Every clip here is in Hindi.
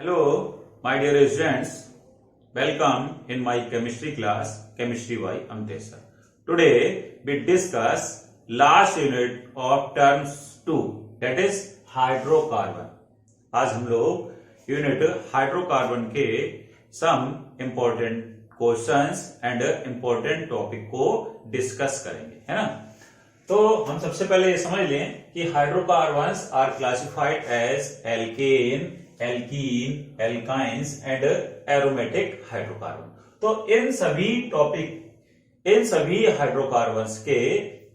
Hello, my dear students. Welcome in my chemistry class, Chemistry by Amtesh sir. Today we discuss last unit of terms 2, that is hydrocarbon. आज हम लोग यूनिट हाइड्रोकार्बन के some important questions and important topic को डिस्कस करेंगे, है ना. तो हम सबसे पहले ये समझ लें कि hydrocarbons are classified as alkane, alkene, alkynes and aromatic hydrocarbon. तो इन सभी हाइड्रोकार्बन्स के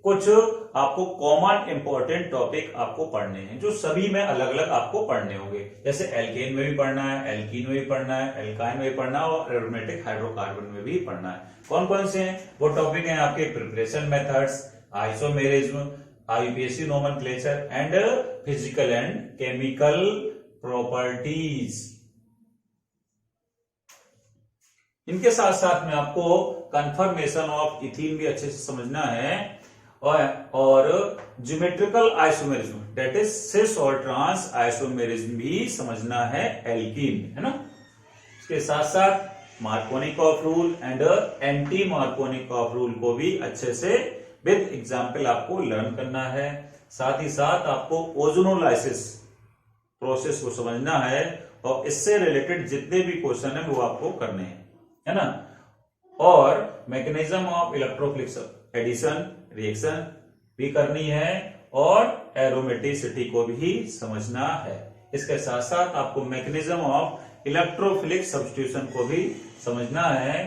कुछ आपको कॉमन इंपॉर्टेंट टॉपिक आपको पढ़ने हैं, जो सभी में अलग अलग आपको पढ़ने होंगे. जैसे एल्केन में भी पढ़ना है, एल्कीन में भी पढ़ना है, एल्काइन में भी पढ़ना है और एरोमेटिक हाइड्रोकार्बन में भी पढ़ना है. कौन कौन से हैं वो टॉपिक हैं आपके? Preparation methods, isomerism, IUPAC nomenclature and physical and chemical properties. इनके साथ साथ में आपको कंफर्मेशन ऑफ इथीन भी अच्छे से समझना है और ज्योमेट्रिकल आइसोमेरिज्म दैट इज सिस और ट्रांस आइसोमेरिज्म भी समझना है एल्कीन, है ना. इसके साथ साथ Markovnikov rule and anti Markovnikov rule को भी अच्छे से विद एग्जाम्पल आपको लर्न करना है. साथ ही साथ आपको ओजोनोलाइसिस प्रोसेस को समझना है और इससे रिलेटेड जितने भी क्वेश्चन है वो आपको करने हैं, है ना. और mechanism of electrophilic addition reaction भी करनी है और एरोमेटिसिटी को भी समझना है. इसके साथ साथ आपको मैकेनिज्म ऑफ इलेक्ट्रोफिलिक सब्स्टिट्यूशन को भी समझना है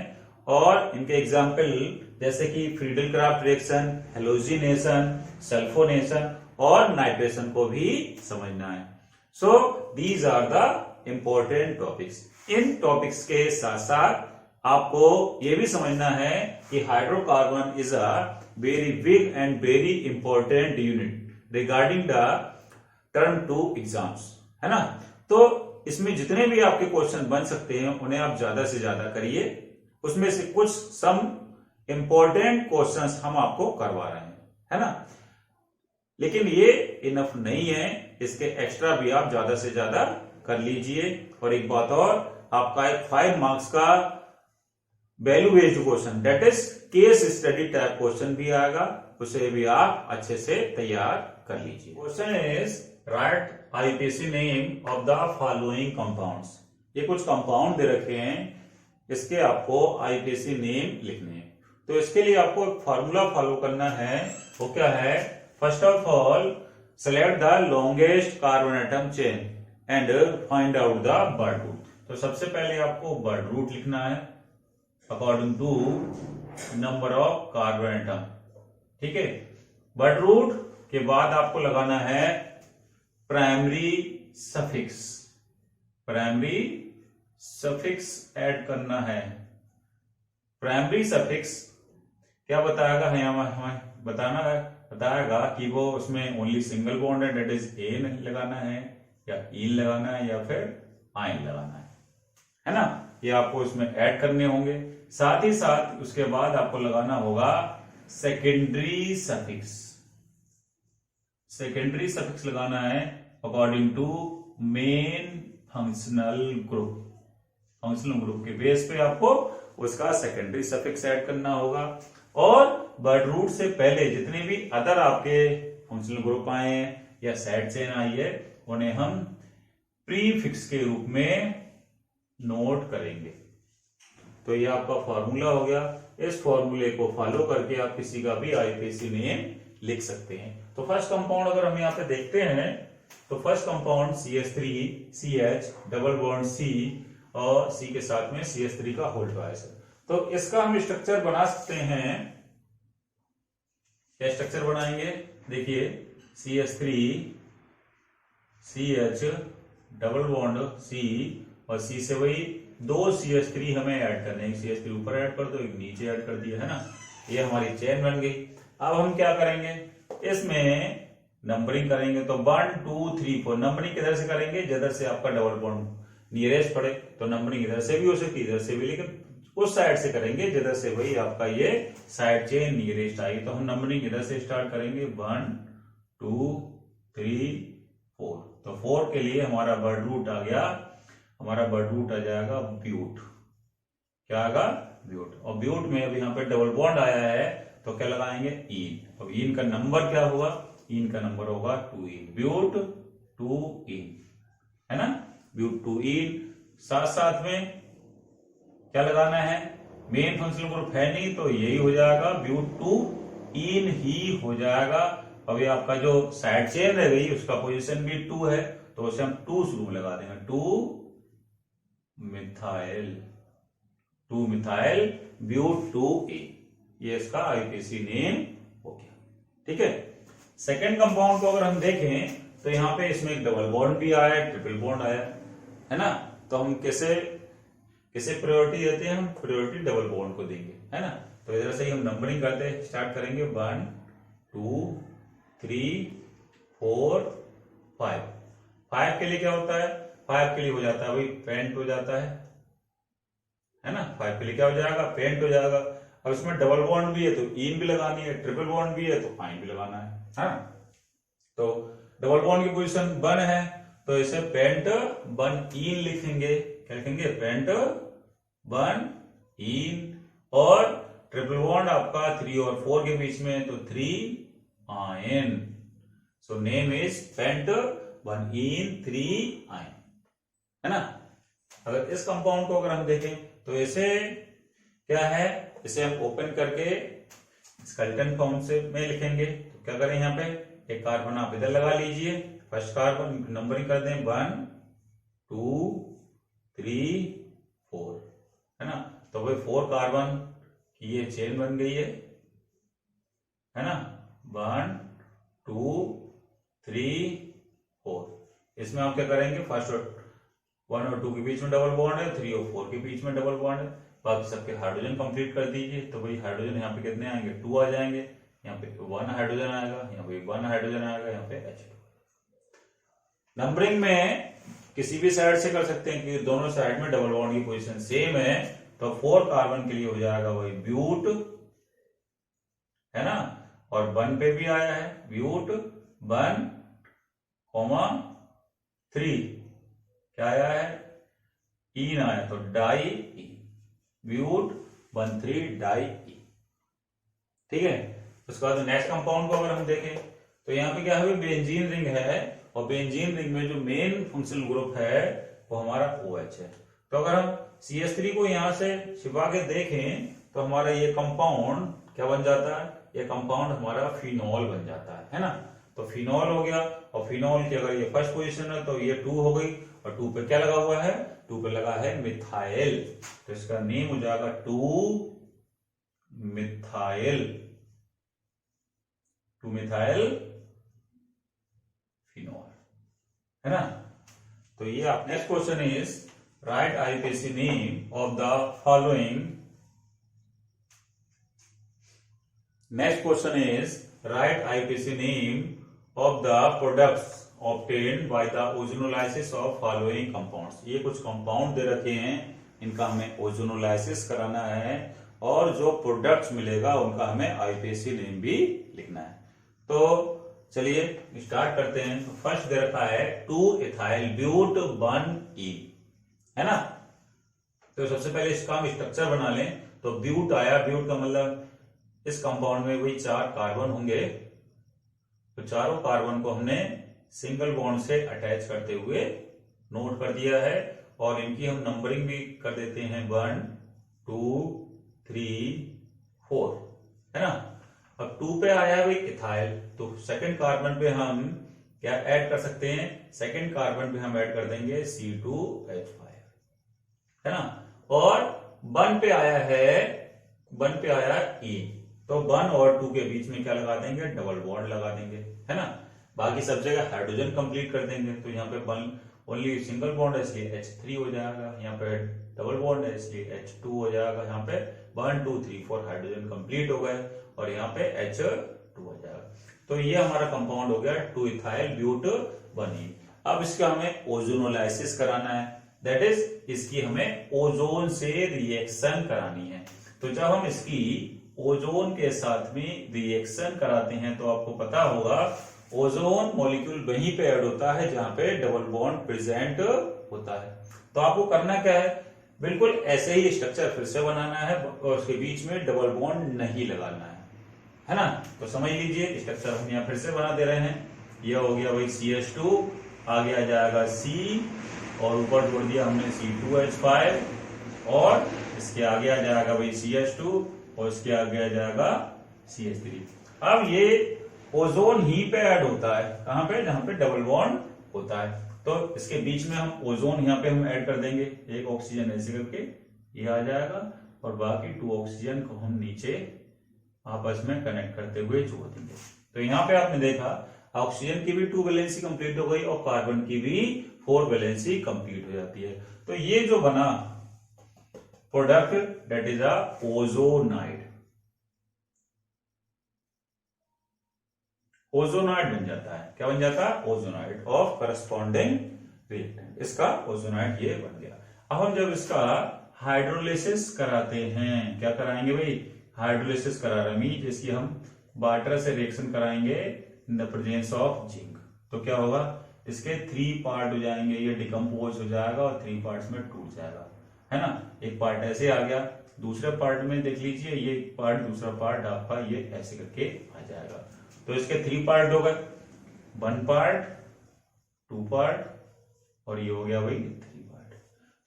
और इनके एग्जाम्पल जैसे कि फ्रीडल-क्राफ्ट रिएक्शन, हेलोजिनेशन, सल्फोनेशन और नाइट्रेशन को भी समझना है. So these are the important topics. इन टॉपिक्स के साथ साथ आपको यह भी समझना है कि hydrocarbon is a very big and very important unit regarding the term 2 exams, है ना. तो इसमें जितने भी आपके क्वेश्चन बन सकते हैं उन्हें आप ज्यादा से ज्यादा करिए. उसमें से कुछ सम इंपॉर्टेंट क्वेश्चंस हम आपको करवा रहे हैं, है ना. लेकिन ये इनफ नहीं है, इसके एक्स्ट्रा भी आप ज्यादा से ज्यादा कर लीजिए. और एक बात और, आपका एक 5 मार्क्स का value based question that is case study type question भी आएगा, उसे भी आप अच्छे से तैयार कर लीजिए. Question is right IUPAC name of the following compounds. ये कुछ कंपाउंड दे रखे हैं, इसके आपको आईयूपीएसी नेम लिखने हैं. तो इसके लिए आपको एक फॉर्मूला फॉलो करना है. वो क्या है? First of all select the longest carbon atom chain and find out the word root. तो सबसे पहले आपको बर्ड रूट लिखना है according to number of carbon atom, ठीक है. बर्ड रूट के बाद आपको लगाना है primary suffix. Primary suffix add करना है. प्राइमरी सफिक्स क्या बताएगा? हमें बताएगा कि वो उसमें ओनली सिंगल बॉन्ड है, डेट इज ए लगाना है या ईन लगाना है या फिर आइन लगाना है ना. ये आपको इसमें ऐड करने होंगे. साथ ही साथ उसके बाद आपको लगाना होगा सेकेंडरी सफिक्स. सेकेंडरी सफिक्स लगाना है according to main functional group. Functional group के बेस पे आपको उसका सेकेंडरी सफिक्स ऐड करना होगा. और बर्ड रूट से पहले जितने भी अदर आपके फंक्शनल ग्रुप आए हैं या साइड चेन आई है उन्हें हम प्रीफिक्स के रूप में नोट करेंगे. तो ये आपका फॉर्मूला हो गया. इस फॉर्मूले को फॉलो करके आप किसी का भी आईयूपीएसी नेम लिख सकते हैं. तो फर्स्ट कंपाउंड अगर हम यहाँ पे देखते हैं तो first compound CH3 CH double bond C और C के साथ में CH3 का होल्ड ट्वाइस है. तो इसका हम स्ट्रक्चर बना सकते हैं. क्या स्ट्रक्चर बनाएंगे? देखिए CH3 CH double bond C और C से वही 2 CH3 हमें ऐड करने. एक CH3 ऊपर ऐड कर दो, एक नीचे ऐड कर दिया, है ना. ये हमारी चेन बन गई. अब हम क्या करेंगे? इसमें नंबरिंग करेंगे. तो 1 2 3 4 नंबरिंग किधर से करेंगे? जिधर से आपका डबल बॉन्ड नियरेस्ट पड़े. तो नंबरिंग इधर से भी हो सकती है, इधर से भी, लेकिन उस साइड से करेंगे जिधर से वही आपका ये साइड चेन नियरेस्ट आएगी. तो हम नंबरिंग इधर से स्टार्ट करेंगे 1 2 3 4. तो 4 के लिए हमारा बर्ड रूट आ गया हमारा वर्ड रूट आ जाएगा ब्यूट। क्या आएगा? ब्यूट। और ब्यूट में अभी यहाँ पे डबल बॉन्ड आया है तो क्या लगाएंगे? इन। अब इन का नंबर क्या होगा? इन का नंबर होगा 2 इन। ब्यूट 2 इन, है ना? ब्यूट 2 इन। साथ साथ में क्या लगाना है? मेन फंक्शनल ग्रुप है नहीं तो यही हो जाएगा, ब्यूट 2 इन ही हो जाएगा। अभी आपका जो साइड चेन रह गई उसका पोजीशन भी 2 है तो उसे हम 2 शुरू में लगा देंगे। 2 मिथाइल ब्यूट 2 इन। ये इसका आईपीसी नेम हो गया। ठीक है। सेकेंड कंपाउंड को अगर हम देखें तो यहाँ पे इसमें एक डबल बॉन्ड भी आया है, ट्रिपल बॉन्ड आया है ना? तो हम कैसे प्रायोरिटी देते हैं? हम प्रायोरिटी डबल बॉन्ड को देंगे, है ना? तो इधर से ही हम नंबरिंग करते स्टार्ट करेंगे। 1 2 3 4 5। 5 के लिए क्या होता है? 5 के लिए हो जाता है भाई पेंट हो जाता है ना? 5 के लिए क्या हो जाएगा? पेंट हो जाएगा। अब इसमें डबल बॉन्ड भी है तो इन भी लगानी है, ट्रिपल बॉन्ड भी है तो आइन भी लगाना है ना? तो डबल बॉन्ड की पोजीशन 1 है तो इसे पेंट 1 इन लिखेंगे। क्या लिखेंगे? पेंट 1 इन। और ट्रिपल बॉन्ड आपका 3 और 4 के बीच में तो 3 yne. So name is pent 1 en 3 yne, है ना? अगर इस कंपाउंड को अगर हम देखें तो इसे क्या है? इसे हम ओपन करके स्केलेटन फॉर्म से में लिखेंगे। तो क्या करें? यहाँ पे एक कार्बन आप इधर लगा लीजिए। फर्स्ट कार्बन नंबरिंग कर दें 1 2 3 4, है ना? तो भाई 4 कार्बन की ये चेन बन गई है ना? 1 2 3 4। इसमें आप क्या करेंगे? फर्स्ट और 1 और 2 के बीच में डबल बॉन्ड है, 3 और 4 के बीच में डबल बॉन्ड है। बाकी सबके हाइड्रोजन कंप्लीट कर दीजिए। तो भाई हाइड्रोजन यहाँ पे कितने आएंगे? 2 आ जाएंगे। यहाँ पे 1 हाइड्रोजन आएगा, यहाँ पे 1 हाइड्रोजन आएगा, यहाँ पे H2। नंबरिंग में किसी भी साइड से कर सकते हैं क्योंकि दोनों साइड में डबल बॉन्ड की पोजीशन सेम है। तो 4 कार्बन के लिए हो जाएगा वही ब्यूट, है ना? और 1 पे भी आया है ब्यूट 1, 3 क्या आया है? इन आया तो डाई इन। ब्यूट 1,3 डाई इन। ठीक है। उसके बाद नेक्स्ट कंपाउंड को अगर हम देखें तो यहाँ पे क्या है? बेंजीन रिंग है और बेंजीन रिंग में जो मेन फंक्शनल ग्रुप है वो हमारा OH है। तो अगर हम CH3 को यहां से छिपा के देखें तो हमारा ये कंपाउंड क्या बन जाता है? ये कंपाउंड हमारा फिनॉल बन जाता है ना? तो फिनॉल हो गया। और फिनॉल की अगर ये फर्स्ट पोजीशन है तो ये 2 हो गई। और 2 पे क्या लगा हुआ है? 2 पे लगा है मिथाइल। तो इसका नेम हो जाएगा 2 मिथाइल फिनॉल, है ना? तो ये आप next question is right IPC name of the following. Next question is right IPC name of the products obtained by the ozonolysis of following compounds। ये कुछ कंपाउंड दे रखे हैं, इनका हमें ओजोनोलाइसिस कराना है और जो प्रोडक्ट्स मिलेगा उनका हमें आईपीसी नेम भी लिखना है। तो चलिए स्टार्ट करते हैं। तो फर्स्ट दे रखा है 2 इथाइल ब्यूट 1 इन, है ना? तो सबसे पहले इसका हम स्ट्रक्चर बना लें। तो ब्यूट आया, ब्यूट का मतलब इस कंपाउंड में वही 4 कार्बन होंगे। तो चारों कार्बन को हमने सिंगल बॉन्ड से अटैच करते हुए नोट कर दिया है और इनकी हम नंबरिंग भी कर देते हैं 1 2 3 4, है ना? अब 2 पे आया है इथाइल तो सेकंड कार्बन पे हम क्या ऐड कर सकते हैं? सेकंड कार्बन पे हम ऐड कर देंगे C2H5, है ना? और 1 पे आया E। तो 1 और 2 के बीच में क्या लगा देंगे? डबल बॉन्ड लगा देंगे, है ना? बाकी सब जगह हाइड्रोजन कंप्लीट कर देंगे। तो यहाँ पे 1 ओनली सिंगल बॉन्ड है इसलिए H3 हो जाएगा। यहाँ पे डबल बॉन्ड है इसलिए H2 हो जाएगा। यहाँ पे 1 2 3 4 हाइड्रोजन कंप्लीट हो गए और यहाँ पे H2 हो जाएगा। तो ये हमारा कंपाउंड हो गया 2 इथाइल ब्यूट 1 इन। अब इसका हमें ओजोनोलाइसिस कराना है, दैट इज इसकी हमें ओजोन से रिएक्शन करानी है। तो जब हम इसकी ओजोन के साथ में रिएक्शन कराते हैं तो आपको पता होगा ओजोन मॉलिक्यूल वहीं पे ऐड होता है जहां पे डबल बॉन्ड प्रेजेंट होता है। तो आपको करना क्या है, बिल्कुल ऐसे ही स्ट्रक्चर फिर से बनाना है और उसके बीच में डबल बॉन्ड नहीं लगाना है ना। तो समझ लीजिए स्ट्रक्चर हम यहाँ फिर से बना दे रहे हैं। यह हो गया भाई CH2, आगे आ जाएगा C और ऊपर जोड़ दिया हमने C2H5 और इसके आगे आ जाएगा भाई CH2 और इसके आगे आ जाएगा CH3। अब ये ओजोन ही पे ऐड होता है, कहां पे, जहां पे डबल बॉन्ड होता है। तो इसके बीच में हम ओजोन यहाँ पे हम ऐड कर देंगे, एक ऑक्सीजन ऐसे करके ये आ जाएगा और बाकी 2 ऑक्सीजन को हम नीचे आपस में कनेक्ट करते हुए जोड़ देंगे। तो यहाँ पे आपने देखा ऑक्सीजन की भी 2 वैलेंसी कंप्लीट हो गई और कार्बन की भी 4 वैलेंसी कंप्लीट हो जाती है। तो ये जो बना product that is a ozonide, ozonide बन जाता है। क्या बन जाता है, ओजोनाइड ऑफ करस्पॉन्डिंग रिएक्टेंट। इसका ओजोनाइड ये बन गया। अब हम जब इसका हाइड्रोलिसिस कराते हैं, क्या कराएंगे भाई, हाइड्रोलिसिस करा रहे हैं, जिसकी हम वाटर से रिएक्शन कराएंगे in the presence of zinc. तो क्या होगा, इसके 3 पार्ट हो जाएंगे, ये डिकम्पोज हो जाएगा और 3 पार्ट्स में टूट जाएगा, है ना। एक पार्ट ऐसे आ गया, दूसरे पार्ट में देख लीजिए ये पार्ट, दूसरा पार्ट आपका ये ऐसे करके आ जाएगा। तो इसके 3 पार्ट हो गए, 1 पार्ट, 2 पार्ट और ये हो गया भाई 3 पार्ट।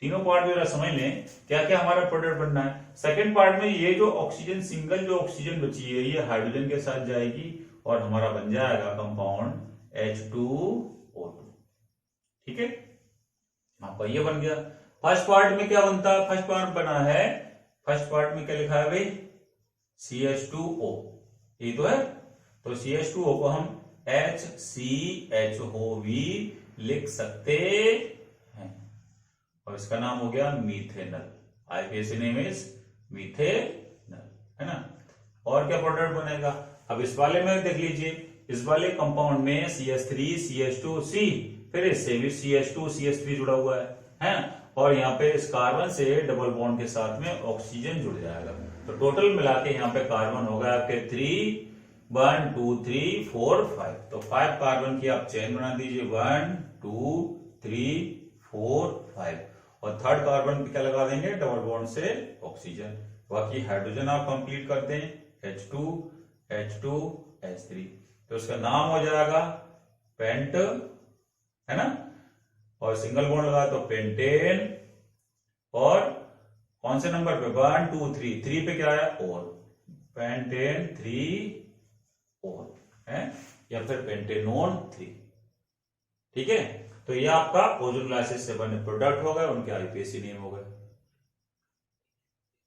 तीनों पार्ट जरा समझ लें क्या क्या हमारा प्रोडक्ट बनना है। सेकेंड पार्ट में ये जो ऑक्सीजन, सिंगल जो ऑक्सीजन बची है ये हाइड्रोजन के साथ जाएगी और हमारा बन जाएगा कंपाउंड H2O2। ठीक है, आपका ये बन गया। फर्स्ट पार्ट में क्या बनता है, फर्स्ट पार्ट बना है, फर्स्ट पार्ट में क्या लिखा है भाई, CH2O, ये तो है। तो CH2O को हम HCHOV लिख सकते हैं और इसका नाम हो गया methanal. IUPAC name is methanal, है ना। और क्या प्रोडक्ट बनेगा, अब इस वाले में देख लीजिए, इस वाले कंपाउंड में CH3 CH2 C, फिर इससे भी CH2 CH3 जुड़ा हुआ है और यहाँ पे इस कार्बन से डबल बॉन्ड के साथ में ऑक्सीजन जुड़ जाएगा। तो टोटल मिला के यहाँ पे कार्बन होगा आपके 3, 1 2 3 4 5। तो 5 कार्बन की आप चेन बना दीजिए, 1 2 3 4 5 और थर्ड कार्बन पे क्या लगा देंगे, डबल बॉन्ड से ऑक्सीजन। बाकी हाइड्रोजन आप कंप्लीट करते हैं, H2 H2 H3। तो उसका नाम हो जाएगा पेंट, है ना, और सिंगल बॉन्ड लगा तो पेंटेन। और कौन से नंबर पे, 1 2 3, 3 पे क्या आया, और पेंटेन 3 और है, या फिर पेंटेनोन 3। ठीक है, तो ये आपका ओजोनोलाइसिस से बने प्रोडक्ट हो गए, उनके IUPAC नेम हो गए।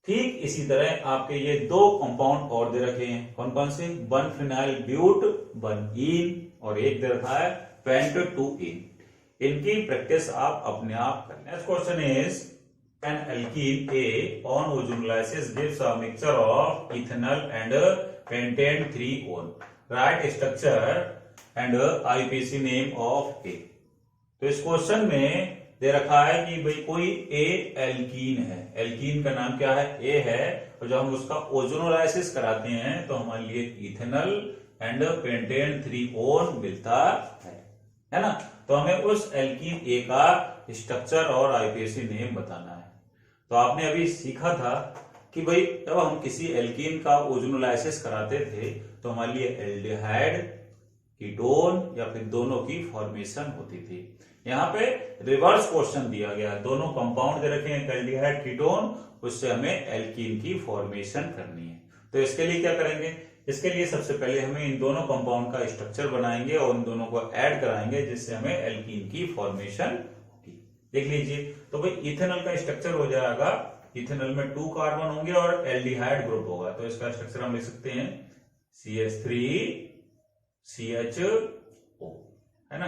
ठीक इसी तरह आपके ये 2 कंपाउंड और दे रखे हैं, कौन कौन से, 1 फिनाइल ब्यूट 1 इन और एक दे रखा है पेंट 2 इन। इनकी प्रैक्टिस आप अपने आप करें। Next question is an alkene A on ozonolysis gives a mixture of ethanol and pentane 3-one. Write structure and IUPAC name of A। तो इस क्वेश्चन में दे रखा है कि भाई कोई ए एल्कीन है, एल्कीन का नाम क्या है, ए है, और जब हम उसका ओजोनोलाइसिस कराते हैं तो हमारे लिए इथेनॉल एंड पेंटेन 3-one मिलता है ना। तो हमें उस एल्कीन ए का स्ट्रक्चर और IUPAC नेम बताना है। तो आपने अभी सीखा था कि भाई जब हम किसी एल्कीन का ओजोनोलाइसिस कराते थे तो हमारे लिए एल्डिहाइड, कीटोन या फिर दोनों की फॉर्मेशन होती थी। यहाँ पे रिवर्स क्वेश्चन दिया गया, दोनों कंपाउंड दे रखे हैं एल्डिहाइड कीटोन, उससे हमें एल्कीन की फॉर्मेशन करनी है। तो इसके लिए क्या करेंगे, इसके लिए सबसे पहले हमें इन दोनों कंपाउंड का स्ट्रक्चर बनाएंगे और इन दोनों को ऐड कराएंगे जिससे हमें एल्कीन की फॉर्मेशन होगी। देख लीजिए, तो भाई इथेनॉल का स्ट्रक्चर हो जाएगा, इथेनॉल में 2 कार्बन होंगे और एल्डिहाइड ग्रुप होगा, तो इसका स्ट्रक्चर हम लिख सकते हैं CH3CHO, है ना।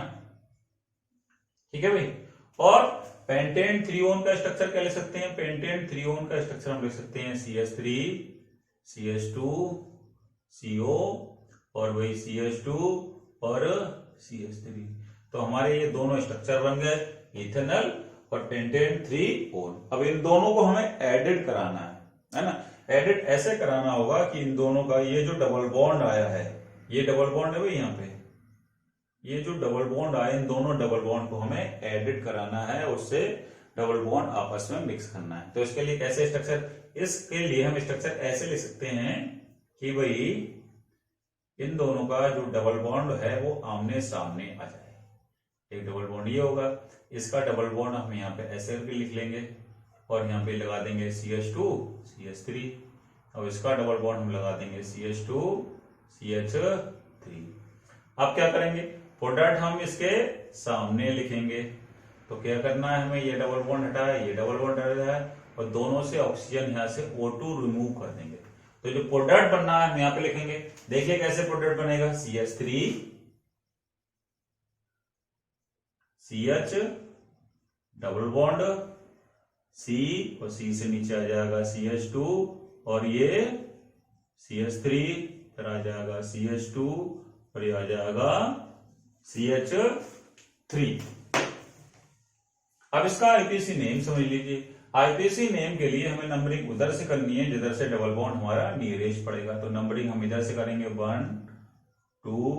ठीक है भाई। और पेंटेन 3-one का स्ट्रक्चर क्या लिख सकते हैं, पेंटेन 3-one का स्ट्रक्चर हम लिख सकते हैं CH3CH2CO और वही CH2 और CH3। तो हमारे ये दोनों स्ट्रक्चर बन गए, इथेनॉल और पेंटेन 3-one। अब इन दोनों को हमें एडिड कराना है ना। एडिड ऐसे कराना होगा कि इन दोनों का ये जो डबल बॉन्ड आया है, ये डबल बॉन्ड है भाई यहाँ पे, ये जो डबल बॉन्ड आए इन दोनों डबल बॉन्ड को हमें एडिट कराना है, उससे डबल बॉन्ड आपस में मिक्स करना है। तो इसके लिए कैसे स्ट्रक्चर, इसके लिए हम स्ट्रक्चर ऐसे लिख सकते हैं कि भाई इन दोनों का जो डबल बॉन्ड है वो आमने सामने आ जाए। एक डबल बॉन्ड ये होगा, इसका डबल बॉन्ड हम यहाँ पे ऐसे करके लिख लेंगे और यहाँ पे लगा देंगे CH2 CH3। अब इसका डबल बॉन्ड हम लगा देंगे CH2 CH3। अब क्या करेंगे, प्रोडक्ट हम इसके सामने लिखेंगे। तो क्या करना है हमें, ये डबल बॉन्ड हटाया, ये डबल बॉन्ड हटाया है और दोनों से ऑक्सीजन यहाँ से O2 रिमूव कर देंगे। तो जो प्रोडक्ट बनना है हम यहाँ पे लिखेंगे। देखिए कैसे प्रोडक्ट बनेगा, CH3 CH double bond C और C से नीचे आ जाएगा CH2 और ये CH3 फिर आ जाएगा CH2 और ये आ जाएगा CH3। अब इसका आईपीसी नेम समझ लीजिए। आईपीसी नेम के लिए हमें नंबरिंग उधर से करनी है जिधर से डबल बॉन्ड हमारा नियरेस्ट पड़ेगा। तो नंबरिंग हम इधर से करेंगे 1 2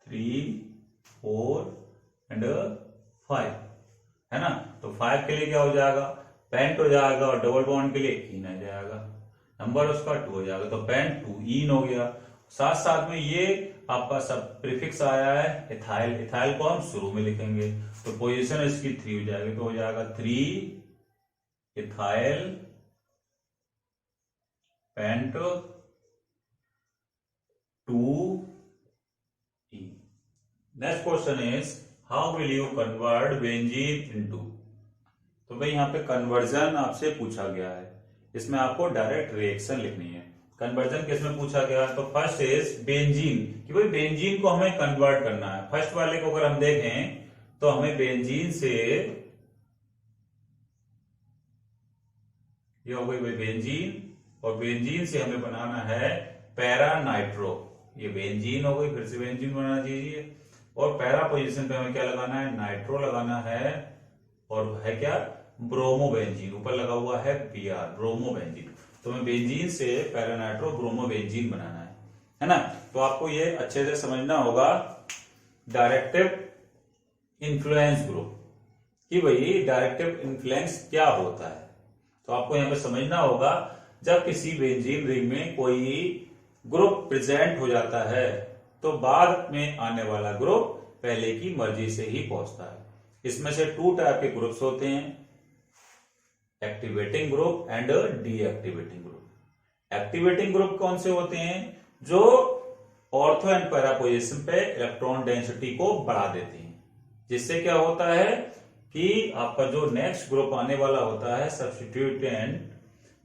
3 4 एंड 5, है ना। तो 5 के लिए क्या हो जाएगा, पेंट हो जाएगा और डबल बॉन्ड के लिए इन आ जाएगा, नंबर उसका 2 हो जाएगा। तो पेंट 2 इन हो गया। साथ साथ में ये आपका सब प्रीफिक्स आया है इथाइल, इथाइल को हम शुरू में लिखेंगे तो पोजीशन इसकी 3 हो जाएगी। तो हो जाएगा 3 ethyl pent 2 E। Next question is how will you convert benzene into. तो भाई यहाँ पे कन्वर्जन आपसे पूछा गया है, इसमें आपको डायरेक्ट रिएक्शन लिखनी है। कन्वर्जन किसमें पूछा गया, तो फर्स्ट इज बेंजीन, कि भाई बेंजीन को हमें कन्वर्ट करना है। फर्स्ट वाले को अगर हम देखें तो हमें बेंजीन से, ये हो गई भाई बेंजीन, और बेंजीन से हमें बनाना है पैरा नाइट्रो। ये बेंजीन हो गई, फिर से बेंजीन बनाना चाहिए। और पैरा पोजीशन पे हमें क्या लगाना है, नाइट्रो लगाना है और है क्या, ब्रोमो बेंजीन। ऊपर लगा हुआ है Br, ब्रोमो बेंजीन। तो हमें बेंजीन से पैरा नाइट्रो ब्रोमो बेंजीन बनाना है ना। तो आपको ये अच्छे से समझना होगा डायरेक्टिव इन्फ्लुएंस ग्रुप, कि भाई डायरेक्टिव इन्फ्लुएंस क्या होता है। तो आपको यहाँ पे समझना होगा जब किसी बेंजीन रिंग में कोई ग्रुप प्रेजेंट हो जाता है तो बाद में आने वाला ग्रुप पहले की मर्जी से ही पहुंचता है। इसमें से 2 टाइप के ग्रुप्स होते हैं, activating group and deactivating group. Activating group कौन से होते हैं, जो ऑर्थो एंड पैरा पोजीशन पे इलेक्ट्रॉन डेंसिटी को बढ़ा देते हैं, जिससे क्या होता है कि आपका जो नेक्स्ट ग्रुप आने वाला होता है सब्स्टिट्यूटेंट,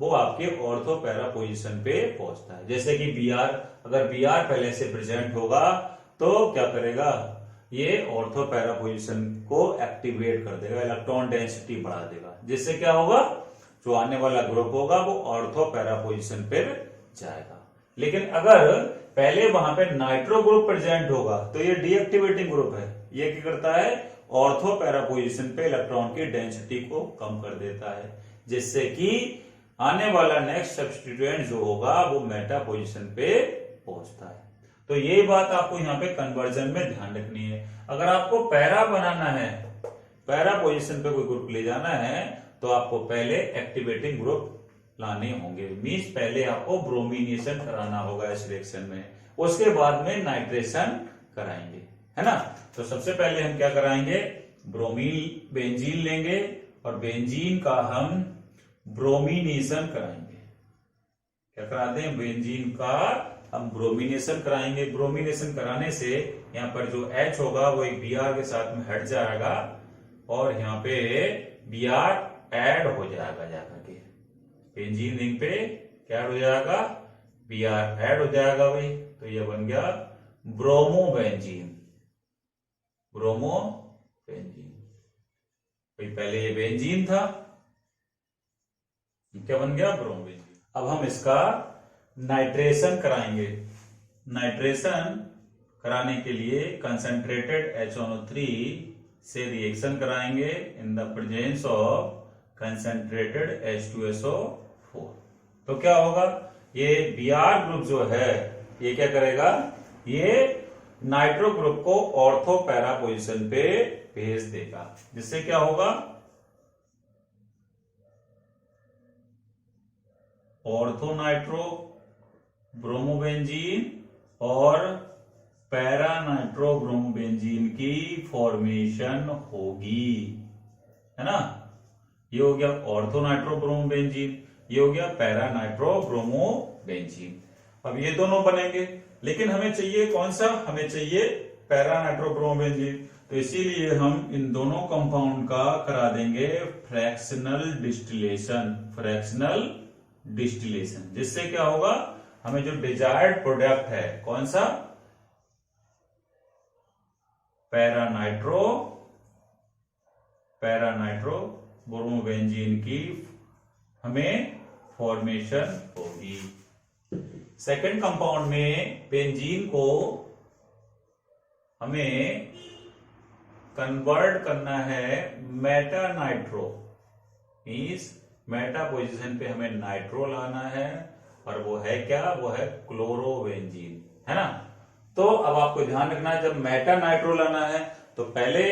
वो आपके ऑर्थो पैरा पोजीशन पे पहुंचता है। जैसे कि Br, अगर Br पहले से प्रेजेंट होगा तो क्या करेगा, ये ऑर्थो पैरा पोजीशन को एक्टिवेट कर देगा, इलेक्ट्रॉन डेंसिटी बढ़ा देगा, जिससे क्या होगा, जो आने वाला ग्रुप होगा वो ऑर्थो पैरा पोजीशन पे जाएगा। लेकिन अगर पहले वहां पे नाइट्रो ग्रुप प्रेजेंट होगा तो ये डीएक्टिवेटिंग ग्रुप है, ये क्या करता है, ऑर्थो पैरा पोजीशन पे इलेक्ट्रॉन की डेंसिटी को कम कर देता है, जिससे कि आने वाला नेक्स्ट सब्स्टिट्यूएंट जो होगा वो मेटा पोजीशन पे पहुंचता है। तो ये बात आपको यहाँ पे कन्वर्जन में ध्यान रखनी है। अगर आपको पैरा बनाना है, पैरा पोजीशन पे कोई ग्रुप ले जाना है, तो आपको पहले एक्टिवेटिंग ग्रुप लाने होंगे। मींस पहले आपको ब्रोमिनेशन कराना होगा इस रिएक्शन में, उसके बाद में नाइट्रेशन कराएंगे, है ना। तो सबसे पहले हम क्या कराएंगे, ब्रोमीन बेंजीन लेंगे और बेंजीन का हम ब्रोमिनेशन कराएंगे। क्या कराते हैं, बेंजीन का हम ब्रोमिनेशन कराएंगे। ब्रोमिनेशन कराने से यहाँ पर जो H होगा वो एक Br के साथ में हट जाएगा और यहाँ पे Br ऐड हो जाएगा जाकर के बेंजीन रिंग पे, क्या हो जाएगा, Br ऐड हो जाएगा भाई। तो ये बन गया ब्रोमो बेंजीन, ब्रोमो बेंजीन। भाई पहले ये बेंजीन था, क्या बन गया, ब्रोमो बेंजीन। अब हम इसका नाइट्रेशन कराएंगे। नाइट्रेशन कराने के लिए कंसंट्रेटेड HNO3 से रिएक्शन कराएंगे in the presence of concentrated H2SO4। तो क्या होगा, ये Br ग्रुप जो है ये क्या करेगा, ये नाइट्रो ग्रुप को ऑर्थो पैरा पोजीशन पे भेज देगा, जिससे क्या होगा, ऑर्थो नाइट्रो ब्रोमोबेंजीन और पैरा नाइट्रो ब्रोमोबेंजीन की फॉर्मेशन होगी, है ना। ये हो गया ऑर्थो नाइट्रो ब्रोमोबेंजीन, ये हो गया पैरा नाइट्रो ब्रोमोबेंजीन। अब ये दोनों बनेंगे, लेकिन हमें चाहिए कौन सा, हमें चाहिए पैरा नाइट्रो ब्रोमोबेंजीन। तो इसीलिए हम इन दोनों कंपाउंड का करा देंगे फ्रैक्शनल डिस्टिलेशन, फ्रैक्शनल डिस्टिलेशन, जिससे क्या होगा, हमें जो डिजायर्ड प्रोडक्ट है कौन सा, पैरा नाइट्रो ब्रोमोबेंजीन की हमें फॉर्मेशन होगी। सेकेंड कंपाउंड में बेंजीन को हमें कन्वर्ट करना है Meta nitro, means Meta position पे हमें नाइट्रो लाना है, और वो है क्या, वो है क्लोरोबेंजीन, है ना। तो अब आपको ध्यान रखना है, जब मेटा नाइट्रो लाना है तो पहले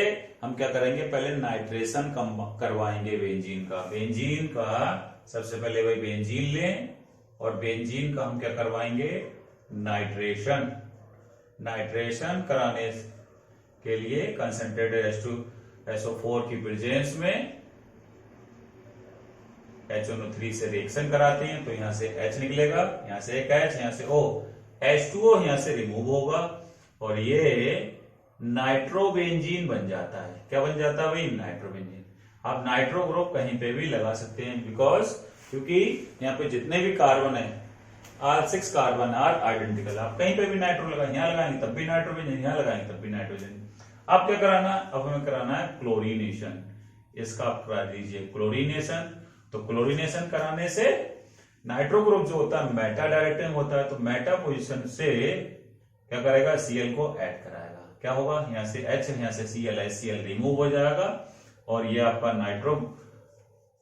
हम क्या करेंगे, पहले नाइट्रेशन करवाएंगे बेंजीन का। बेंजीन का सबसे पहले वही बेंजीन लें, और बेंजीन का हम क्या करवाएंगे, नाइट्रेशन। नाइट्रेशन कराने के लिए कंसंट्रेटेड H2SO4 की प्रेजेंस में HNO3 से रिएक्शन कराते हैं, तो यहां से H निकलेगा, यहां से एक H, यहां से O, H2O यहां से रिमूव होगा, और ये नाइट्रोबेंजीन बन जाता है। क्या बन जाता है भाई, नाइट्रोबेंजीन। आप नाइट्रो ग्रुप कहीं पे भी लगा सकते हैं, बिकॉज क्योंकि यहाँ पे जितने भी कार्बन है, R6 कार्बन आर आइडेंटिकल, आप कहीं पे भी नाइट्रो लगाएंगे, यहाँ लगाएंगे तब भी नाइट्रोबेंजीन, यहाँ लगाएंगे तब भी नाइट्रोजन। आप क्या कराना, अब हमें कराना है क्लोरीनेशन, इसका आप करा दीजिए क्लोरीनेशन। तो क्लोरीनेशन कराने से नाइट्रो ग्रुप जो होता है मेटा डायरेक्टिंग होता है, तो मेटा पोजीशन से क्या करेगा, Cl को ऐड कराएगा। क्या होगा, यहां से H, यहां से Cl रिमूव हो जाएगा, और ये आपका नाइट्रो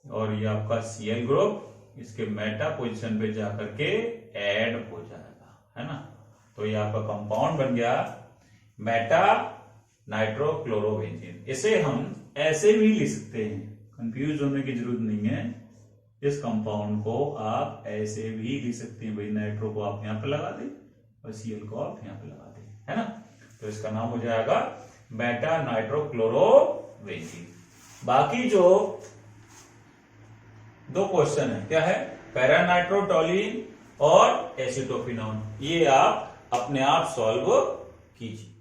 और ये आपका Cl ग्रुप इसके मेटा पोजीशन पे जाकर के ऐड हो जाएगा, है ना। तो ये आपका कंपाउंड बन गया मेटा नाइट्रो क्लोरोबेंजीन। इसे हम ऐसे भी लिख सकते हैं, कंफ्यूज होने की जरूरत नहीं है। इस कंपाउंड को आप ऐसे भी लिख सकते हैं, भाई नाइट्रो को आप यहां पे लगा दें और Cl को आप यहां पे लगा दें, है ना। तो इसका नाम हो जाएगा मेटा नाइट्रो क्लोरोबेंजीन। बाकी जो दो क्वेश्चन है, क्या है, पैरा नाइट्रोटोलीन और एसिटोफिनोन, ये आप अपने आप सॉल्व कीजिए।